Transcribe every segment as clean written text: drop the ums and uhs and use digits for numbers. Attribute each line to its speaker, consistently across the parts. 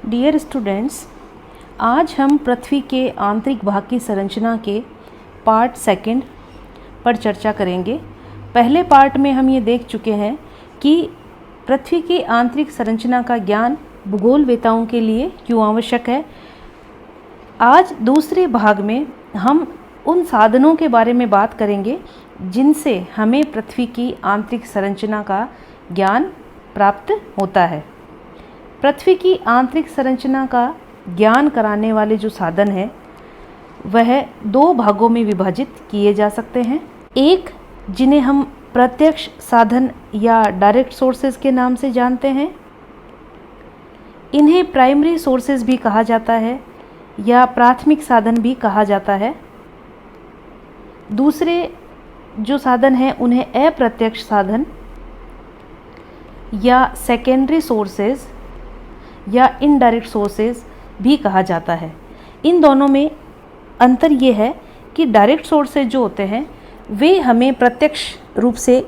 Speaker 1: Dear students, आज हम पृथ्वी के आंतरिक भाग की संरचना के पार्ट सेकंड पर चर्चा करेंगे। पहले पार्ट में हम ये देख चुके हैं कि पृथ्वी की आंतरिक संरचना का ज्ञान भूगोलवेताओं के लिए क्यों आवश्यक है। आज दूसरे भाग में हम उन साधनों के बारे में बात करेंगे जिनसे हमें पृथ्वी की आंतरिक संरचना का ज्ञान प्राप्त होता है। पृथ्वी की आंतरिक संरचना का ज्ञान कराने वाले जो साधन हैं वह दो भागों में विभाजित किए जा सकते हैं। एक जिन्हें हम प्रत्यक्ष साधन या डायरेक्ट सोर्सेज के नाम से जानते हैं, इन्हें प्राइमरी सोर्सेज भी कहा जाता है या प्राथमिक साधन भी कहा जाता है। दूसरे जो साधन हैं उन्हें अप्रत्यक्ष साधन या सेकेंडरी सोर्सेज या इनडायरेक्ट सोर्सेज भी कहा जाता है। इन दोनों में अंतर ये है कि डायरेक्ट सोर्सेज जो होते हैं वे हमें प्रत्यक्ष रूप से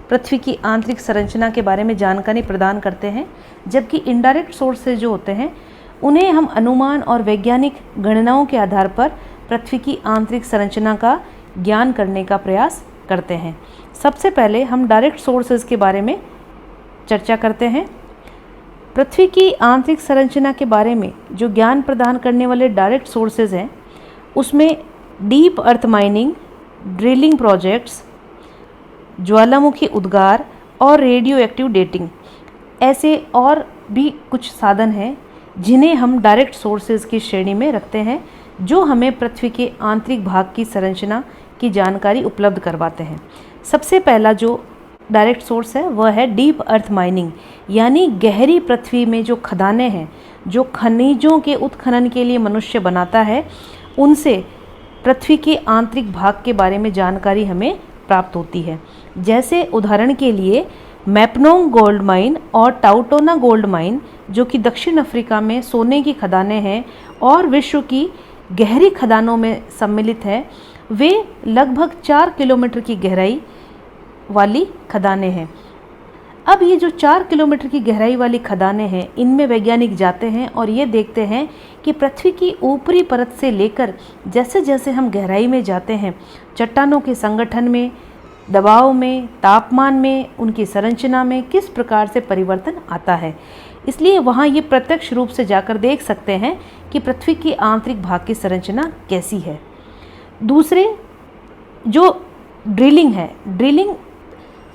Speaker 1: पृथ्वी की आंतरिक संरचना के बारे में जानकारी प्रदान करते हैं, जबकि इनडायरेक्ट सोर्सेज जो होते हैं उन्हें हम अनुमान और वैज्ञानिक गणनाओं के आधार पर पृथ्वी की आंतरिक संरचना का ज्ञान करने का प्रयास करते हैं। सबसे पहले हम डायरेक्ट सोर्सेज के बारे में चर्चा करते हैं। पृथ्वी की आंतरिक संरचना के बारे में जो ज्ञान प्रदान करने वाले डायरेक्ट सोर्सेज हैं उसमें डीप अर्थ माइनिंग, ड्रिलिंग प्रोजेक्ट्स, ज्वालामुखी उद्गार और रेडियो एक्टिव डेटिंग, ऐसे और भी कुछ साधन हैं जिन्हें हम डायरेक्ट सोर्सेज की श्रेणी में रखते हैं, जो हमें पृथ्वी के आंतरिक भाग की संरचना की जानकारी उपलब्ध करवाते हैं। सबसे पहला जो डायरेक्ट सोर्स है वह है डीप अर्थ माइनिंग, यानी गहरी पृथ्वी में जो खदानें हैं, जो खनिजों के उत्खनन के लिए मनुष्य बनाता है, उनसे पृथ्वी के आंतरिक भाग के बारे में जानकारी हमें प्राप्त होती है। जैसे उदाहरण के लिए मैपनोंग गोल्ड माइन और टाउटोना गोल्ड माइन, जो कि दक्षिण अफ्रीका में सोने की खदानें हैं और विश्व की गहरी खदानों में सम्मिलित है, वे लगभग 4 किलोमीटर की गहराई वाली खदानें हैं। अब ये जो 4 किलोमीटर की गहराई वाली खदानें हैं, इनमें वैज्ञानिक जाते हैं और ये देखते हैं कि पृथ्वी की ऊपरी परत से लेकर जैसे जैसे हम गहराई में जाते हैं, चट्टानों के संगठन में, दबाव में, तापमान में, उनकी संरचना में किस प्रकार से परिवर्तन आता है। इसलिए वहाँ ये प्रत्यक्ष रूप से जाकर देख सकते हैं कि पृथ्वी की आंतरिक भाग की संरचना कैसी है। दूसरे जो ड्रिलिंग है, ड्रिलिंग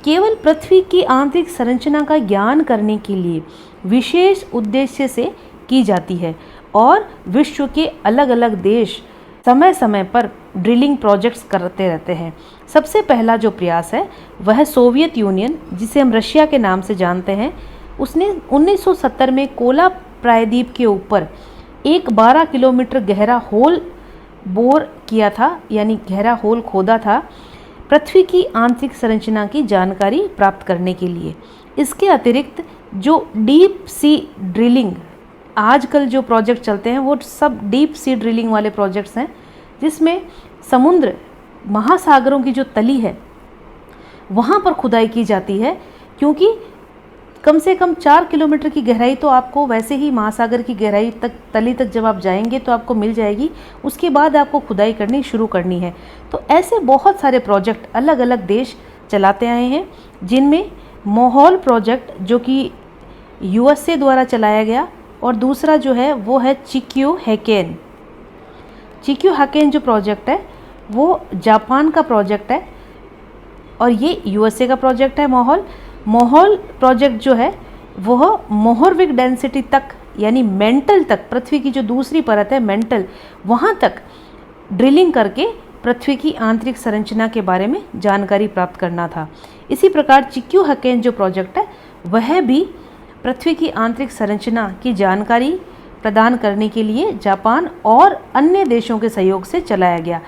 Speaker 1: केवल पृथ्वी की आंतरिक संरचना का ज्ञान करने के लिए विशेष उद्देश्य से की जाती है और विश्व के अलग अलग देश समय समय पर ड्रिलिंग प्रोजेक्ट्स करते रहते हैं। सबसे पहला जो प्रयास है वह सोवियत यूनियन, जिसे हम रशिया के नाम से जानते हैं, उसने 1970 में कोला प्रायद्वीप के ऊपर एक 12 किलोमीटर गहरा होल बोर किया था, यानी गहरा होल खोदा था पृथ्वी की आंतरिक संरचना की जानकारी प्राप्त करने के लिए। इसके अतिरिक्त जो डीप सी ड्रिलिंग, आजकल जो प्रोजेक्ट चलते हैं वो सब डीप सी ड्रिलिंग वाले प्रोजेक्ट्स हैं, जिसमें समुद्र महासागरों की जो तली है वहाँ पर खुदाई की जाती है, क्योंकि कम से कम 4 किलोमीटर की गहराई तो आपको वैसे ही महासागर की गहराई तक, तली तक जब आप जाएंगे तो आपको मिल जाएगी। उसके बाद आपको खुदाई करनी शुरू करनी है। तो ऐसे बहुत सारे प्रोजेक्ट अलग अलग देश चलाते आए हैं, जिनमें मोहोल प्रोजेक्ट जो कि यूएसए द्वारा चलाया गया, और दूसरा जो है वो है चिक्यू हैकेन। चिक्यू हैकेन जो प्रोजेक्ट है वो जापान का प्रोजेक्ट है और ये यूएसए का प्रोजेक्ट है। मोहोल प्रोजेक्ट जो है वह मोहरविक डेंसिटी तक, यानी मेंटल तक, पृथ्वी की जो दूसरी परत है मेंटल, वहाँ तक ड्रिलिंग करके पृथ्वी की आंतरिक संरचना के बारे में जानकारी प्राप्त करना था। इसी प्रकार चिक्यू हैकेन जो प्रोजेक्ट है वह भी पृथ्वी की आंतरिक संरचना की जानकारी प्रदान करने के लिए जापान और अन्य देशों के सहयोग से चलाया गया।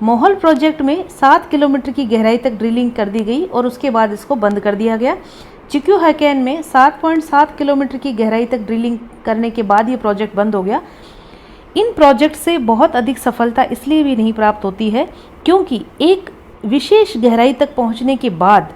Speaker 1: मोहोल प्रोजेक्ट में 7 किलोमीटर की गहराई तक ड्रिलिंग कर दी गई और उसके बाद इसको बंद कर दिया गया। चिक्यू हैकेन में 7.7 किलोमीटर की गहराई तक ड्रिलिंग करने के बाद ये प्रोजेक्ट बंद हो गया। इन प्रोजेक्ट से बहुत अधिक सफलता इसलिए भी नहीं प्राप्त होती है क्योंकि एक विशेष गहराई तक पहुंचने के बाद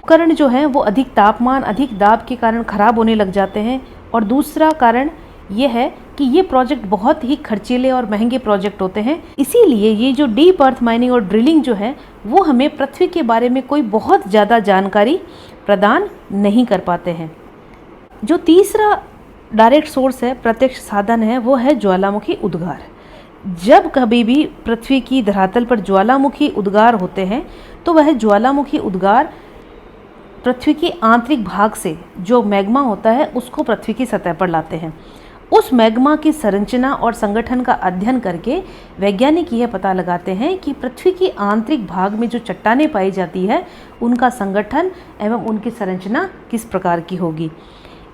Speaker 1: उपकरण जो हैं वो अधिक तापमान, अधिक दाब के कारण ख़राब होने लग जाते हैं, और दूसरा कारण ये है कि ये प्रोजेक्ट बहुत ही खर्चीले और महंगे प्रोजेक्ट होते हैं। इसीलिए ये जो डीप अर्थ माइनिंग और ड्रिलिंग जो है वो हमें पृथ्वी के बारे में कोई बहुत ज़्यादा जानकारी प्रदान नहीं कर पाते हैं। जो तीसरा डायरेक्ट सोर्स है, प्रत्यक्ष साधन है, वो है ज्वालामुखी उद्गार। जब कभी भी पृथ्वी की धरातल पर ज्वालामुखी उद्गार होते हैं तो वह ज्वालामुखी उद्गार पृथ्वी के आंतरिक भाग से जो मैग्मा होता है उसको पृथ्वी की सतह पर लाते हैं। उस मैग्मा की संरचना और संगठन का अध्ययन करके वैज्ञानिक यह पता लगाते हैं कि पृथ्वी की आंतरिक भाग में जो चट्टानें पाई जाती है उनका संगठन एवं उनकी संरचना किस प्रकार की होगी।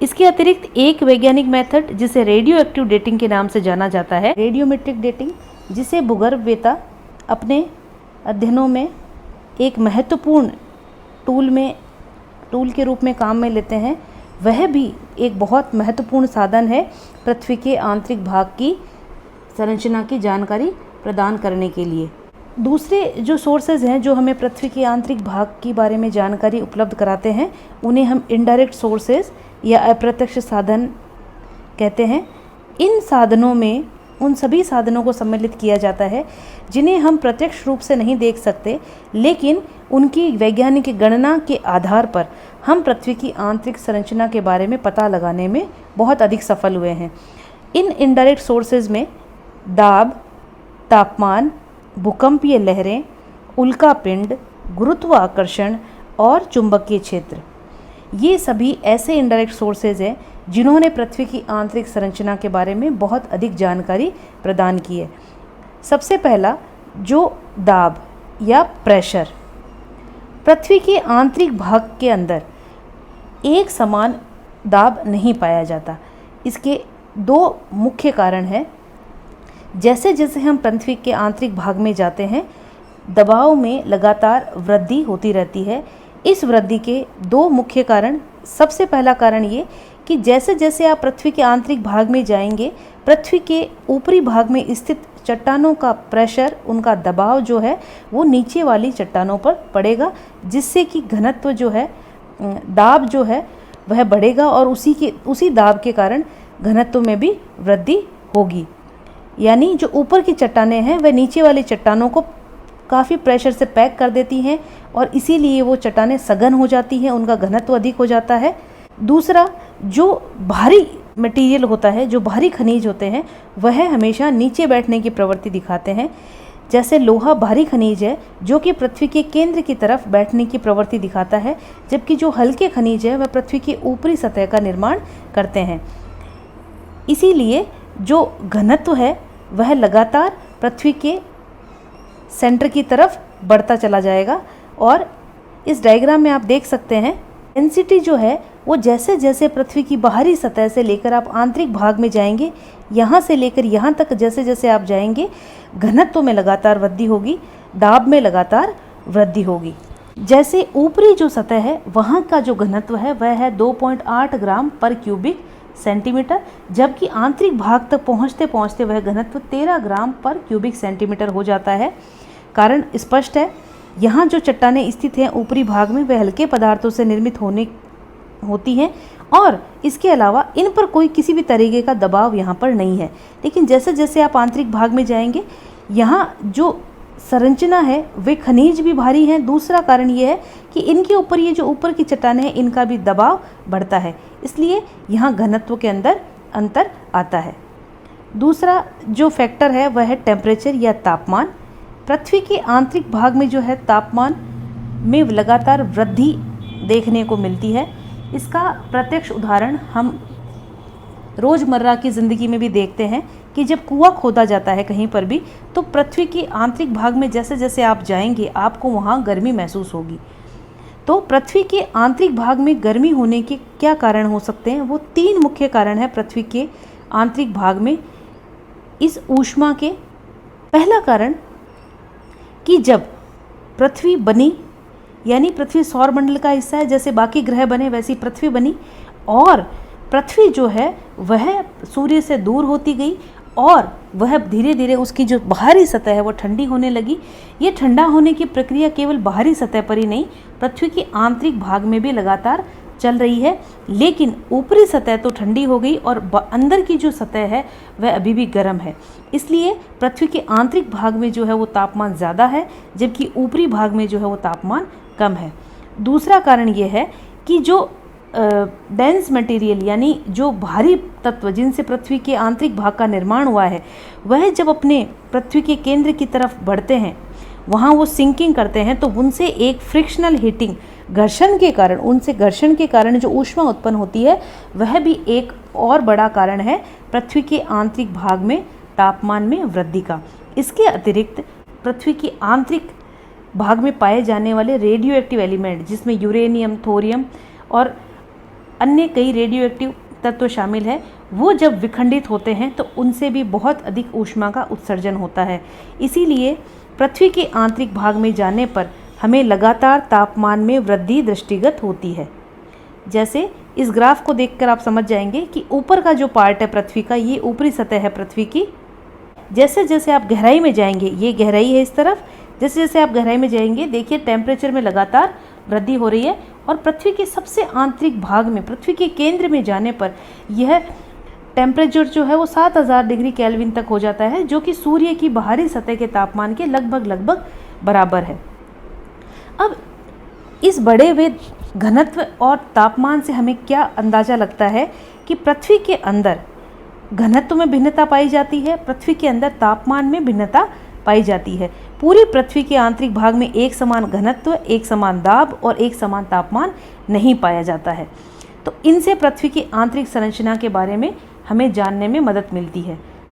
Speaker 1: इसके अतिरिक्त एक वैज्ञानिक मेथड जिसे रेडियो एक्टिव डेटिंग के नाम से जाना जाता है, रेडियोमेट्रिक डेटिंग, जिसे भूगर्भवेत्ता अपने अध्ययनों में एक महत्वपूर्ण टूल के रूप में काम में लेते हैं, वह भी एक बहुत महत्वपूर्ण साधन है पृथ्वी के आंतरिक भाग की संरचना की जानकारी प्रदान करने के लिए। दूसरे जो सोर्सेज हैं जो हमें पृथ्वी के आंतरिक भाग के बारे में जानकारी उपलब्ध कराते हैं उन्हें हम इनडायरेक्ट सोर्सेज या अप्रत्यक्ष साधन कहते हैं। इन साधनों में उन सभी साधनों को सम्मिलित किया जाता है जिन्हें हम प्रत्यक्ष रूप से नहीं देख सकते, लेकिन उनकी वैज्ञानिक गणना के आधार पर हम पृथ्वी की आंतरिक संरचना के बारे में पता लगाने में बहुत अधिक सफल हुए हैं। इन इनडायरेक्ट सोर्सेज में दाब, तापमान, भूकंपीय लहरें, उल्कापिंड, गुरुत्वाकर्षण और चुंबकीय क्षेत्र, ये सभी ऐसे इनडायरेक्ट सोर्सेज हैं जिन्होंने पृथ्वी की आंतरिक संरचना के बारे में बहुत अधिक जानकारी प्रदान की है। सबसे पहला जो दाब या प्रेशर, पृथ्वी के आंतरिक भाग के अंदर एक समान दाब नहीं पाया जाता। इसके दो मुख्य कारण हैं। जैसे जैसे हम पृथ्वी के आंतरिक भाग में जाते हैं दबाव में लगातार वृद्धि होती रहती है। इस वृद्धि के दो मुख्य कारण, सबसे पहला कारण ये कि जैसे जैसे आप पृथ्वी के आंतरिक भाग में जाएंगे पृथ्वी के ऊपरी भाग में स्थित चट्टानों का प्रेशर, उनका दबाव जो है वो नीचे वाली चट्टानों पर पड़ेगा, जिससे कि घनत्व जो है, दाब जो है वह बढ़ेगा और उसी दाब के कारण घनत्व में भी वृद्धि होगी। यानी जो ऊपर की चट्टानें हैं वह नीचे वाली चट्टानों को काफ़ी प्रेशर से पैक कर देती हैं और इसीलिए वो चट्टानें सघन हो जाती हैं, उनका घनत्व अधिक हो जाता है। दूसरा, जो भारी मटेरियल होता है, जो भारी खनिज होते हैं, वह हमेशा नीचे बैठने की प्रवृत्ति दिखाते हैं। जैसे लोहा भारी खनिज है जो कि पृथ्वी के केंद्र की तरफ बैठने की प्रवृत्ति दिखाता है, जबकि जो हल्के खनिज है वह पृथ्वी की ऊपरी सतह का निर्माण करते हैं। इसीलिए जो घनत्व है वह लगातार पृथ्वी के सेंटर की तरफ बढ़ता चला जाएगा। और इस डायग्राम में आप देख सकते हैं डेंसिटी जो है वो जैसे जैसे पृथ्वी की बाहरी सतह से लेकर आप आंतरिक भाग में जाएंगे, यहाँ से लेकर यहाँ तक जैसे जैसे आप जाएंगे घनत्व में लगातार वृद्धि होगी, दाब में लगातार वृद्धि होगी। जैसे ऊपरी जो सतह है वहाँ का जो घनत्व है वह है 2.8 ग्राम पर क्यूबिक सेंटीमीटर, जबकि आंतरिक भाग तक पहुँचते पहुँचते वह घनत्व 13 ग्राम पर क्यूबिक सेंटीमीटर हो जाता है। कारण स्पष्ट है, यहाँ जो चट्टानें स्थित हैं ऊपरी भाग में वह हल्के पदार्थों से निर्मित होती हैं और इसके अलावा इन पर कोई किसी भी तरीके का दबाव यहाँ पर नहीं है। लेकिन जैसे जैसे आप आंतरिक भाग में जाएंगे यहाँ जो संरचना है वे खनिज भी भारी हैं। दूसरा कारण ये है कि इनके ऊपर ये जो ऊपर की चट्टानें हैं इनका भी दबाव बढ़ता है, इसलिए यहाँ घनत्व के अंदर अंतर आता है। दूसरा जो फैक्टर है वह है टेम्परेचर या तापमान। पृथ्वी के आंतरिक भाग में जो है तापमान में लगातार वृद्धि देखने को मिलती है। इसका प्रत्यक्ष उदाहरण हम रोज़मर्रा की ज़िंदगी में भी देखते हैं कि जब कुआं खोदा जाता है कहीं पर भी तो पृथ्वी के आंतरिक भाग में जैसे जैसे आप जाएंगे आपको वहाँ गर्मी महसूस होगी। तो पृथ्वी के आंतरिक भाग में गर्मी होने के क्या कारण हो सकते हैं? वो 3 मुख्य कारण हैं पृथ्वी के आंतरिक भाग में इस ऊष्मा के। पहला कारण कि जब पृथ्वी बनी, यानी पृथ्वी सौरमंडल का हिस्सा है, जैसे बाकी ग्रह बने वैसी पृथ्वी बनी और पृथ्वी जो है वह सूर्य से दूर होती गई और वह धीरे धीरे उसकी जो बाहरी सतह है वो ठंडी होने लगी। ये ठंडा होने की प्रक्रिया केवल बाहरी सतह पर ही नहीं, पृथ्वी के आंतरिक भाग में भी लगातार चल रही है, लेकिन ऊपरी सतह तो ठंडी हो गई और अंदर की जो सतह है वह अभी भी गर्म है। इसलिए पृथ्वी के आंतरिक भाग में जो है वो तापमान ज़्यादा है, जबकि ऊपरी भाग में जो है वो तापमान कम है। दूसरा कारण ये है कि जो डेंस मटेरियल यानी जो भारी तत्व जिनसे पृथ्वी के आंतरिक भाग का निर्माण हुआ है, वह जब अपने पृथ्वी के केंद्र की तरफ बढ़ते हैं, वहाँ वो सिंकिंग करते हैं, तो उनसे एक फ्रिक्शनल हीटिंग घर्षण के कारण जो ऊष्मा उत्पन्न होती है, वह भी एक और बड़ा कारण है पृथ्वी के आंतरिक भाग में तापमान में वृद्धि का। इसके अतिरिक्त पृथ्वी की आंतरिक भाग में पाए जाने वाले रेडियो एक्टिव एलिमेंट, जिसमें यूरेनियम, थोरियम और अन्य कई रेडियो एक्टिव तत्व शामिल है, वो जब विखंडित होते हैं तो उनसे भी बहुत अधिक ऊष्मा का उत्सर्जन होता है। इसीलिए पृथ्वी के आंतरिक भाग में जाने पर हमें लगातार तापमान में वृद्धि दृष्टिगत होती है। जैसे इस ग्राफ को देखकर आप समझ जाएंगे कि ऊपर का जो पार्ट है पृथ्वी का, ये ऊपरी सतह है पृथ्वी की। जैसे जैसे आप गहराई में जाएंगे, ये गहराई है इस तरफ, जैसे जैसे आप गहराई में जाएंगे, देखिए टेम्परेचर में लगातार वृद्धि हो रही है और पृथ्वी के सबसे आंतरिक भाग में, पृथ्वी के केंद्र में जाने पर यह टेम्परेचर जो है वो 7000 डिग्री केल्विन तक हो जाता है, जो कि सूर्य की बाहरी सतह के तापमान के लगभग बराबर है। अब इस बढ़े हुए घनत्व और तापमान से हमें क्या अंदाज़ा लगता है कि पृथ्वी के अंदर घनत्व में भिन्नता पाई जाती है, पृथ्वी के अंदर तापमान में भिन्नता पाई जाती है। पूरी पृथ्वी के आंतरिक भाग में एक समान घनत्व, एक समान दाब और एक समान तापमान नहीं पाया जाता है। तो इनसे पृथ्वी की आंतरिक संरचना के बारे में हमें जानने में मदद मिलती है।